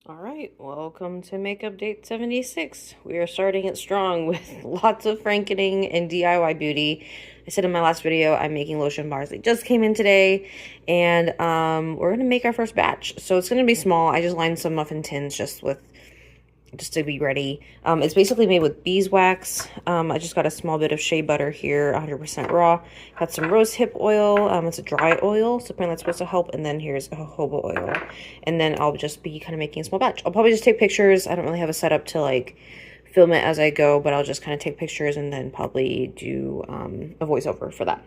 All right, welcome to Makeup Date 76. We are starting it strong with lots of frankening and DIY beauty. I said in my last video, I'm making lotion bars. They just came in today, and we're gonna make our first batch. So it's gonna be small. I just lined some muffin tins just to be ready. It's basically made with beeswax. I just got a small bit of shea butter here, 100% raw. Got some rose hip oil. It's a dry oil, so apparently that's supposed to help. And then here's jojoba oil. And then I'll just be kind of making a small batch. I'll probably just take pictures. I don't really have a setup to like film it as I go, but I'll just kind of take pictures and then probably do a voiceover for that.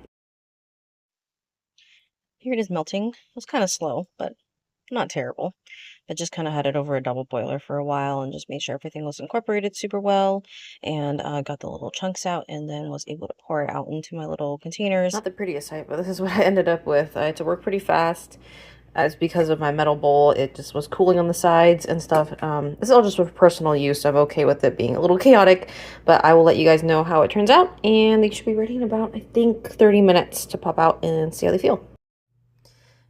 Here it is melting. It was kind of slow, but not terrible. I just kind of had it over a double boiler for a while and just made sure everything was incorporated super well, and got the little chunks out and then was able to pour it out into my little containers. Not the prettiest sight, but this is what I ended up with. I had to work pretty fast. As because of my metal bowl, it just was cooling on the sides and stuff. This is all just for personal use, so I'm okay with it being a little chaotic, but I will let you guys know how it turns out, and they should be ready in about, I think, 30 minutes to pop out and see how they feel.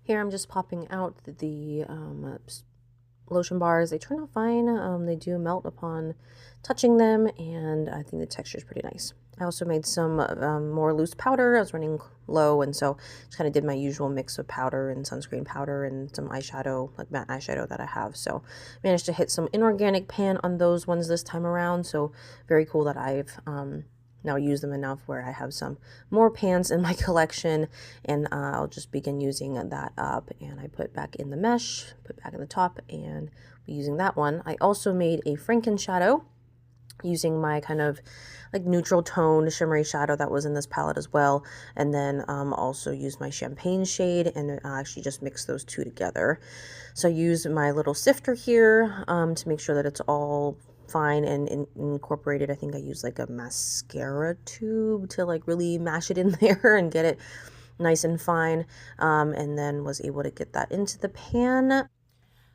Here I'm just popping out the lotion bars. They turn out fine. They do melt upon touching them, and I think the texture is pretty nice. I also made some more loose powder. I was running low, and so just kind of did my usual mix of powder and sunscreen powder and some eyeshadow, like matte eyeshadow that I have. So managed to hit some inorganic pan on those ones this time around. So very cool that I've now use them enough where I have some more pans in my collection, and I'll just begin using that up. And I put back in the mesh, put back in the top, and be using that one. I also made a Franken shadow using my kind of like neutral tone shimmery shadow that was in this palette as well, and then also used my champagne shade and actually just mix those two together. So I use my little sifter here to make sure that it's all fine and incorporated. I think I used like a mascara tube to like really mash it in there and get it nice and fine, and then was able to get that into the pan.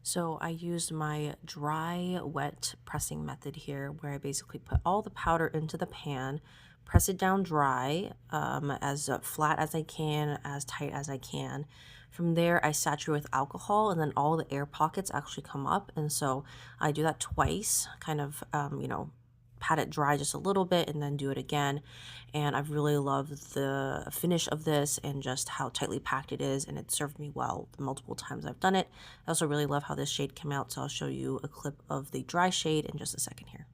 So I used my dry wet pressing method here, where I basically put all the powder into the pan, press it down dry, as flat as I can, as tight as I can. From there, I saturate with alcohol, and then all the air pockets actually come up. And so I do that twice, kind of, pat it dry just a little bit and then do it again. And I've really loved the finish of this and just how tightly packed it is, and it served me well the multiple times I've done it. I also really love how this shade came out, so I'll show you a clip of the dry shade in just a second here.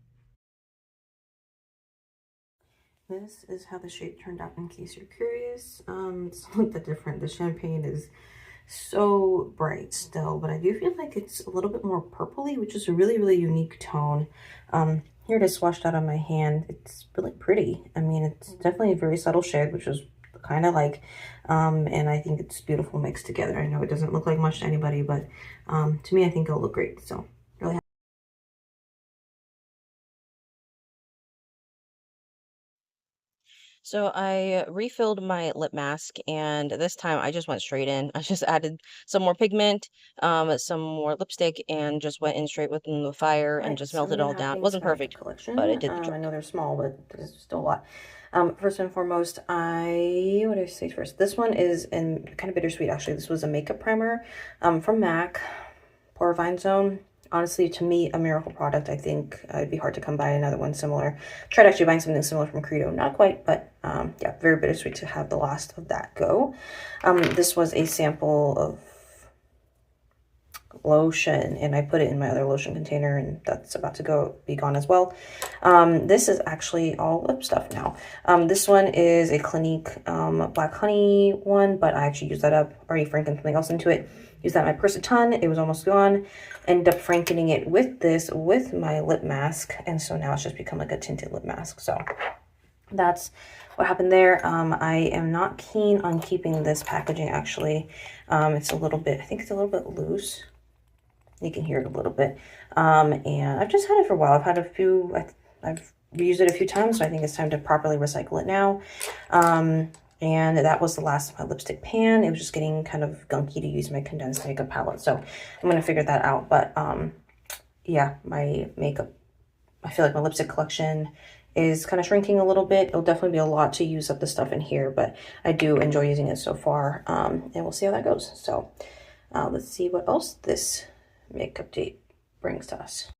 This is how the shade turned out in case you're curious. It's not that different. The champagne is so bright still, but I do feel like it's a little bit more purpley, which is a really, really unique tone. Here it is swatched out on my hand. It's really pretty. I mean, it's definitely a very subtle shade, which is kind of like, and I think it's beautiful mixed together. I know it doesn't look like much to anybody, but to me, I think it'll look great. So really happy. So I refilled my lip mask, and this time I just went straight in. I just added some more pigment, some more lipstick, and just went in straight within the fire and Right, just so melted it all down. It wasn't my makeup perfect, but it collection. did the I job. know they're small, but there's still a lot. First and foremost, what do I say first? This one is in kind of bittersweet, actually. This was a makeup primer from MAC, Pore Fine Zone. Honestly, to me, a miracle product. I think it'd be hard to come by another one similar. Tried actually buying something similar from Credo. Not quite, but yeah, very bittersweet to have the last of that go. This was a sample of lotion, and I put it in my other lotion container, and that's about to be gone as well. This is actually all lip stuff now. This one is a Clinique Black Honey one, but I actually used that up, already frankened something else into it. Used that in my purse a ton. It was almost gone. Ended up frankening it with this, with my lip mask, and so now it's just become like a tinted lip mask. So that's what happened there. I am not keen on keeping this packaging, actually. It's a little bit, I think it's a little bit loose. You can hear it a little bit. And I've just had it for a while. I've had a few, I've reused it a few times, so I think it's time to properly recycle it now. And that was the last of my lipstick pan. It was just getting kind of gunky to use my condensed makeup palette, so I'm gonna figure that out. But yeah, my makeup, I feel like my lipstick collection is kind of shrinking a little bit. It'll definitely be a lot to use up the stuff in here, but I do enjoy using it so far, and we'll see how that goes. So let's see what else this makeup date brings to us.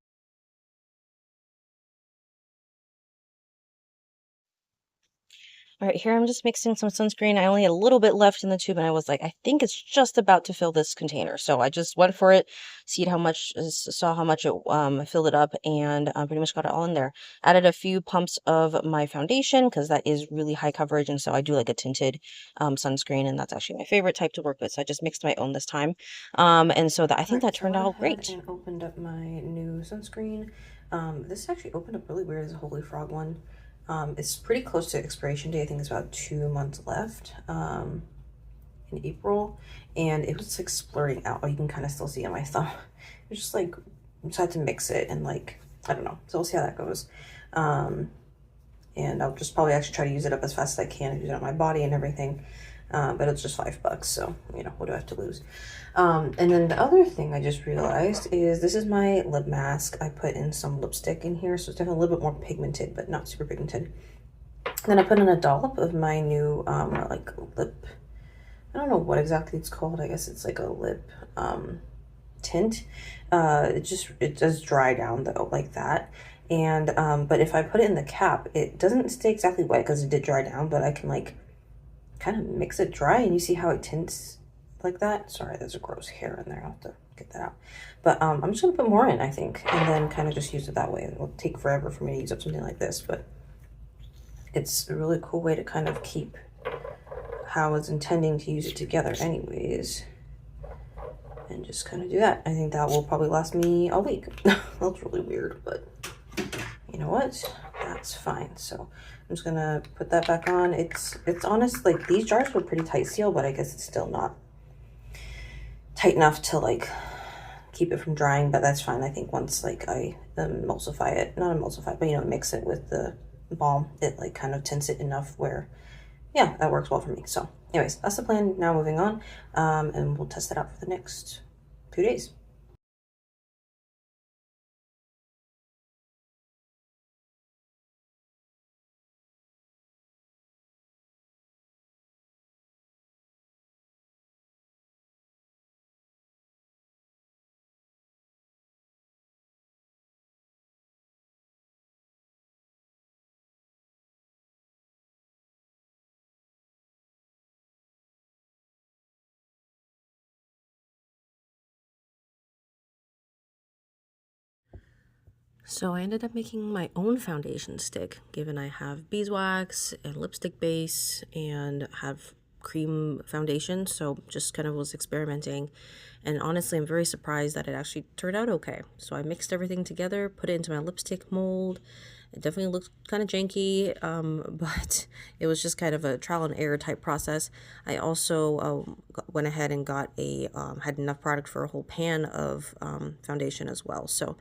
All right, here I'm just mixing some sunscreen. I only had a little bit left in the tube, and I was like, I think it's just about to fill this container. So I just went for it, saw how much it filled it up, and pretty much got it all in there. Added a few pumps of my foundation because that is really high coverage, and so I do like a tinted sunscreen, and that's actually my favorite type to work with. So I just mixed my own this time, and so that I think Alright, that so I turned went out ahead great. and opened up my new sunscreen. This actually opened up really weird as a Holy Frog one. It's pretty close to expiration date. I think it's about 2 months left in April. And it was like splurting out. Oh, you can kind of still see on my thumb. It's just like, I just had to mix it and like, I don't know. So we'll see how that goes. And I'll just probably actually try to use it up as fast as I can and use it on my body and everything. But it's just $5, so, you know, what do I have to lose? And then the other thing I just realized is this is my lip mask. I put in some lipstick in here, so it's definitely a little bit more pigmented, but not super pigmented. And then I put in a dollop of my new, like, lip, I don't know what exactly it's called. I guess it's like a lip, tint. It does dry down, though, like that. And, but if I put it in the cap, it doesn't stay exactly wet because it did dry down, but I can, like, kind of mix it dry and you see how it tints like that. Sorry, there's a gross hair in there. I'll have to get that out. But I'm just gonna put more in, I think, and then kind of just use it that way. It'll take forever for me to use up something like this, but it's a really cool way to kind of keep how I was intending to use it together anyways. And just kind of do that. I think that will probably last me a week. That's really weird, but you know what? That's fine. So I'm just gonna put that back on. It's honest, like these jars were pretty tight seal, but I guess it's still not tight enough to like keep it from drying, but that's fine. I think once like I emulsify it, not emulsify, but you know, mix it with the balm, it like kind of tints it enough where, yeah, that works well for me. So anyways, that's the plan. Now moving on, and we'll test it out for the next 2 days. So I ended up making my own foundation stick, given I have beeswax and lipstick base and have cream foundation. So just kind of was experimenting. And honestly, I'm very surprised that it actually turned out okay. So I mixed everything together, put it into my lipstick mold. It definitely looked kind of janky, but it was just kind of a trial and error type process. I also went ahead and got had enough product for a whole pan of foundation as well. So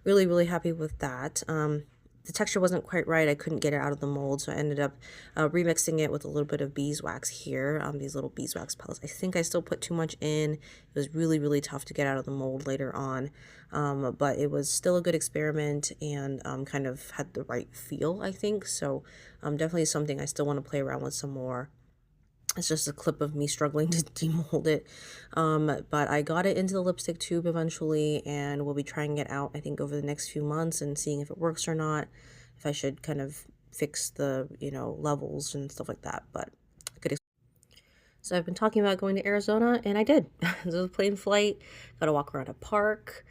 really, really happy with that. The texture wasn't quite right. I couldn't get it out of the mold, so I ended up remixing it with a little bit of beeswax here, these little beeswax pellets. I think I still put too much in. It was really, really tough to get out of the mold later on, but it was still a good experiment and kind of had the right feel, I think. So definitely something I still want to play around with some more. It's just a clip of me struggling to demold it. But I got it into the lipstick tube eventually, and we'll be trying it out, I think, over the next few months and seeing if it works or not, if I should kind of fix the, you know, levels and stuff like that. But I could. So I've been talking about going to Arizona, and I did. It was a plane flight. Got to walk around a park,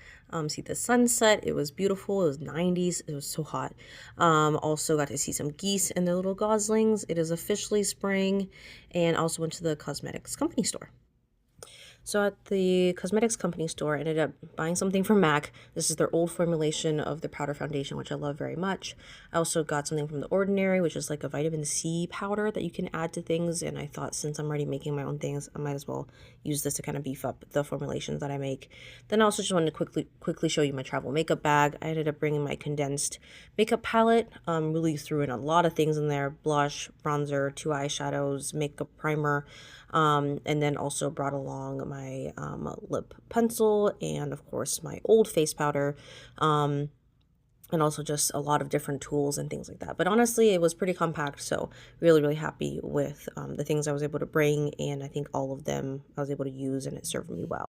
see the sunset. It was beautiful. It was 90s. It was so hot. Also got to see some geese and their little goslings. It is officially spring, and also went to the cosmetics company store. So at the cosmetics company store, I ended up buying something from MAC. This is their old formulation of the powder foundation, which I love very much. I also got something from The Ordinary, which is like a vitamin C powder that you can add to things. And I thought since I'm already making my own things, I might as well use this to kind of beef up the formulations that I make. Then I also just wanted to quickly show you my travel makeup bag. I ended up bringing my condensed makeup palette. Really threw in a lot of things in there: blush, bronzer, 2 eyeshadows, makeup primer. And then also brought along my lip pencil and, of course, my old face powder, and also just a lot of different tools and things like that. But honestly, it was pretty compact, so really, really happy with the things I was able to bring, and I think all of them I was able to use, and it served me well.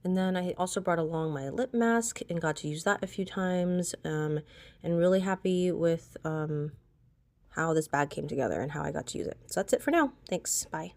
And then I also brought along my lip mask and got to use that a few times, and really happy with how this bag came together and how I got to use it. So that's it for now. Thanks. Bye.